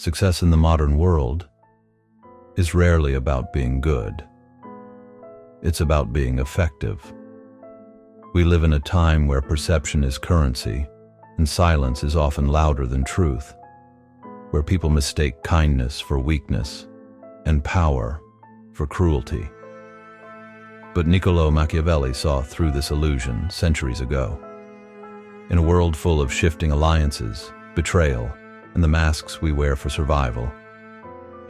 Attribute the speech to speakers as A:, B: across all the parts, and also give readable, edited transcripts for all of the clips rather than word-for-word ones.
A: Success in the modern world is rarely about being good. It's about being effective. We live in a time where perception is currency and silence is often louder than truth, where people mistake kindness for weakness and power for cruelty. But Niccolò Machiavelli saw through this illusion centuries ago. In a world full of shifting alliances, betrayal, and the masks we wear for survival,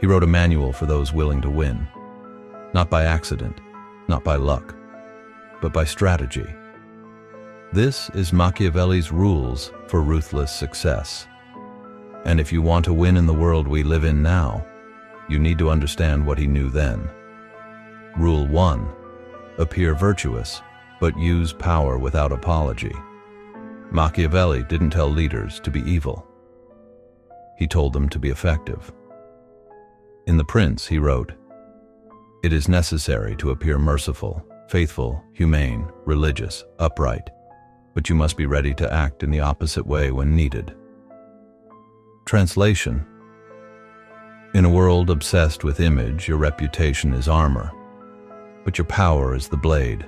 A: he wrote a manual for those willing to win, not by accident, not by luck, but by strategy. This is Machiavelli's rules for ruthless success. And if you want to win in the world we live in now, you need to understand what he knew then. Rule 1. Appear virtuous, but use power without apology. Machiavelli didn't tell leaders to be evil. He told them to be effective. In The Prince, he wrote, "It is necessary to appear merciful, faithful, humane, religious, upright, but you must be ready to act in the opposite way when needed." Translation: in a world obsessed with image, your reputation is armor, but your power is the blade.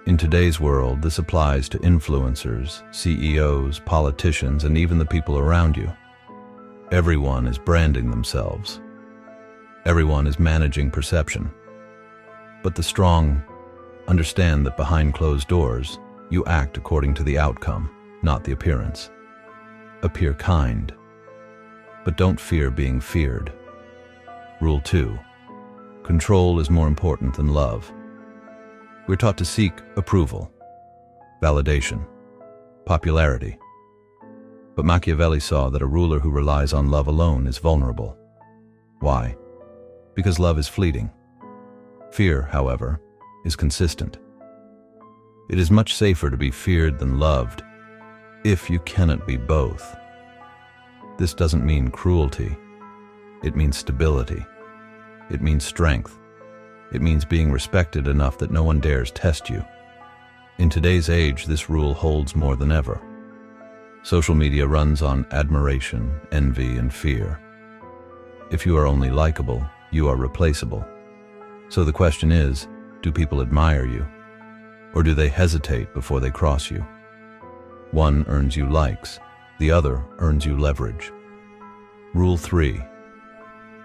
A: In today's world, this applies to influencers, CEOs, politicians, and even the people around you. Everyone is branding themselves. Everyone is managing perception. But the strong understand that behind closed doors, you act according to the outcome, not the appearance. Appear kind, but don't fear being feared. Rule 2. Control is more important than love. We're taught to seek approval, validation, popularity. But Machiavelli saw that a ruler who relies on love alone is vulnerable. Why? Because love is fleeting. Fear, however, is consistent. It is much safer to be feared than loved, if you cannot be both. This doesn't mean cruelty. It means stability. It means strength. It means being respected enough that no one dares test you. In today's age, this rule holds more than ever. Social media runs on admiration, envy, and fear. If you are only likable, you are replaceable. So the question is, do people admire you? Or do they hesitate before they cross you? One earns you likes, the other earns you leverage. Rule 3.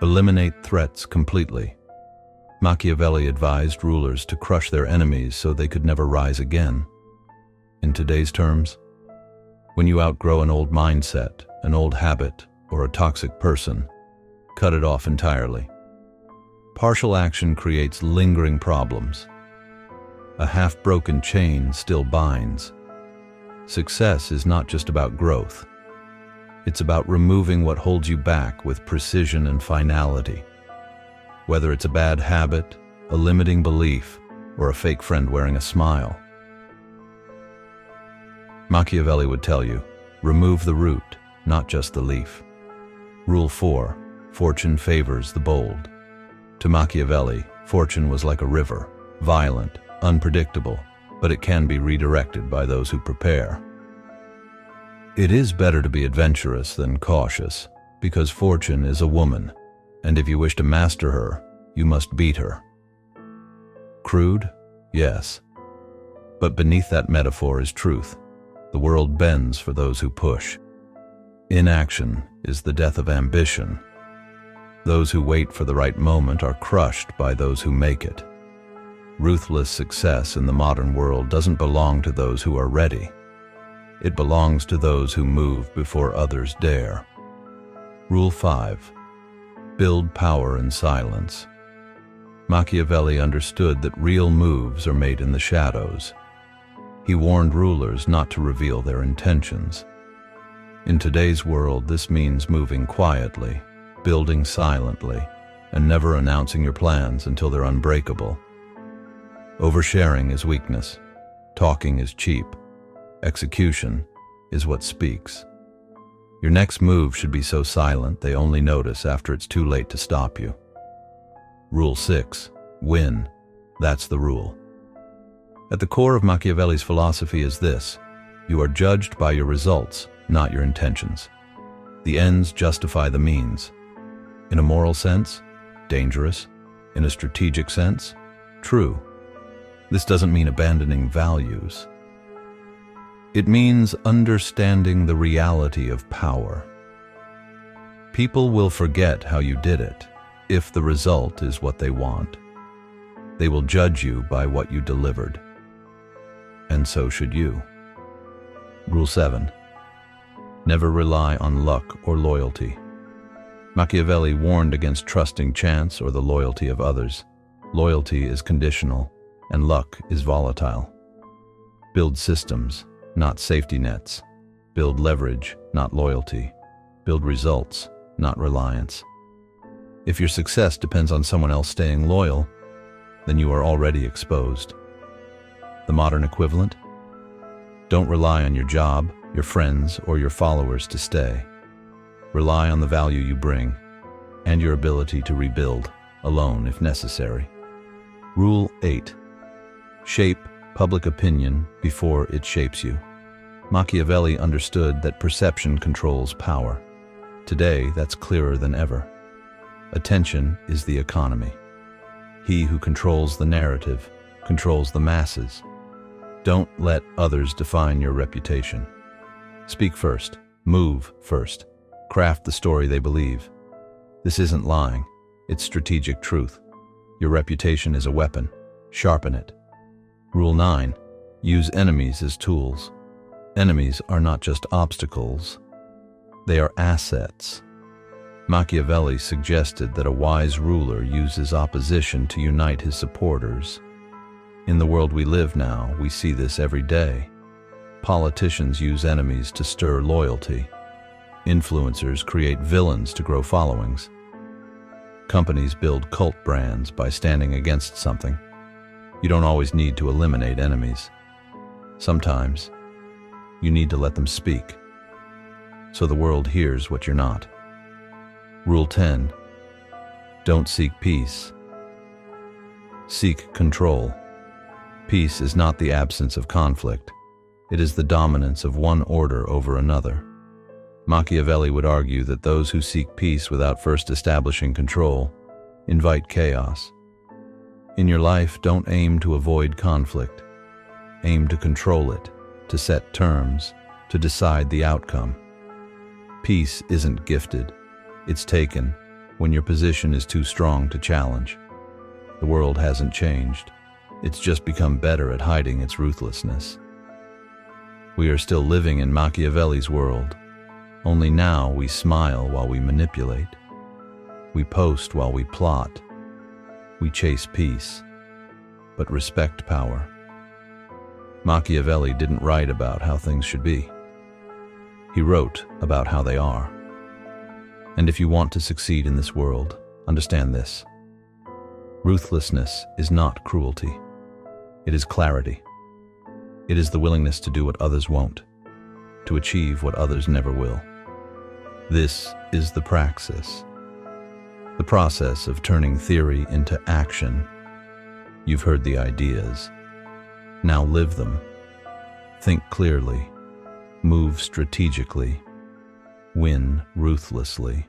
A: Eliminate threats completely. Machiavelli advised rulers to crush their enemies so they could never rise again. In today's terms, when you outgrow an old mindset, an old habit, or a toxic person, cut it off entirely. Partial action creates lingering problems. A half-broken chain still binds. Success is not just about growth. It's about removing what holds you back with precision and finality. Whether it's a bad habit, a limiting belief, or a fake friend wearing a smile. Machiavelli would tell you, remove the root, not just the leaf. Rule 4. Fortune favors the bold. To Machiavelli, fortune was like a river, violent, unpredictable, but it can be redirected by those who prepare. It is better to be adventurous than cautious, because fortune is a woman, and if you wish to master her, you must beat her. Crude? Yes. But beneath that metaphor is truth. The world bends for those who push. Inaction is the death of ambition. Those who wait for the right moment are crushed by those who make it. Ruthless success in the modern world doesn't belong to those who are ready. It belongs to those who move before others dare. Rule 5. Build power in silence. Machiavelli understood that real moves are made in the shadows. He warned rulers not to reveal their intentions. In today's world, this means moving quietly, building silently, and never announcing your plans until they're unbreakable. Oversharing is weakness. Talking is cheap. Execution is what speaks. Your next move should be so silent they only notice after it's too late to stop you. Rule 6. Win. That's the rule. At the core of Machiavelli's philosophy is this: you are judged by your results, not your intentions. The ends justify the means. In a moral sense, dangerous. In a strategic sense, true. This doesn't mean abandoning values. It means understanding the reality of power. People will forget how you did it if the result is what they want. They will judge you by what you delivered. And so should you. Rule 7. Never rely on luck or loyalty. Machiavelli warned against trusting chance or the loyalty of others. Loyalty is conditional, and luck is volatile. Build systems, not safety nets. Build leverage, not loyalty. Build results, not reliance. If your success depends on someone else staying loyal, then you are already exposed. The modern equivalent? Don't rely on your job, your friends, or your followers to stay. Rely on the value you bring and your ability to rebuild, alone if necessary. Rule 8. Shape public opinion before it shapes you. Machiavelli understood that perception controls power. Today, that's clearer than ever. Attention is the economy. He who controls the narrative controls the masses. Don't let others define your reputation. Speak first. Move first. Craft the story they believe. This isn't lying. It's strategic truth. Your reputation is a weapon. Sharpen it. Rule 9. Use enemies as tools. Enemies are not just obstacles. They are assets. Machiavelli suggested that a wise ruler uses opposition to unite his supporters. In the world we live now, we see this every day. Politicians use enemies to stir loyalty. Influencers create villains to grow followings. Companies build cult brands by standing against something. You don't always need to eliminate enemies. Sometimes, you need to let them speak, so the world hears what you're not. Rule 10. Don't seek peace. Seek control. Peace is not the absence of conflict. It is the dominance of one order over another. Machiavelli would argue that those who seek peace without first establishing control invite chaos. In your life, don't aim to avoid conflict. Aim to control it, to set terms, to decide the outcome. Peace isn't gifted. It's taken when your position is too strong to challenge. The world hasn't changed. It's just become better at hiding its ruthlessness. We are still living in Machiavelli's world. Only now we smile while we manipulate. We post while we plot. We chase peace, but respect power. Machiavelli didn't write about how things should be. He wrote about how they are. And if you want to succeed in this world, understand this. Ruthlessness is not cruelty. It is clarity. It is the willingness to do what others won't, to achieve what others never will. This is the praxis, the process of turning theory into action. You've heard the ideas. Now live them. Think clearly. Move strategically. Win ruthlessly.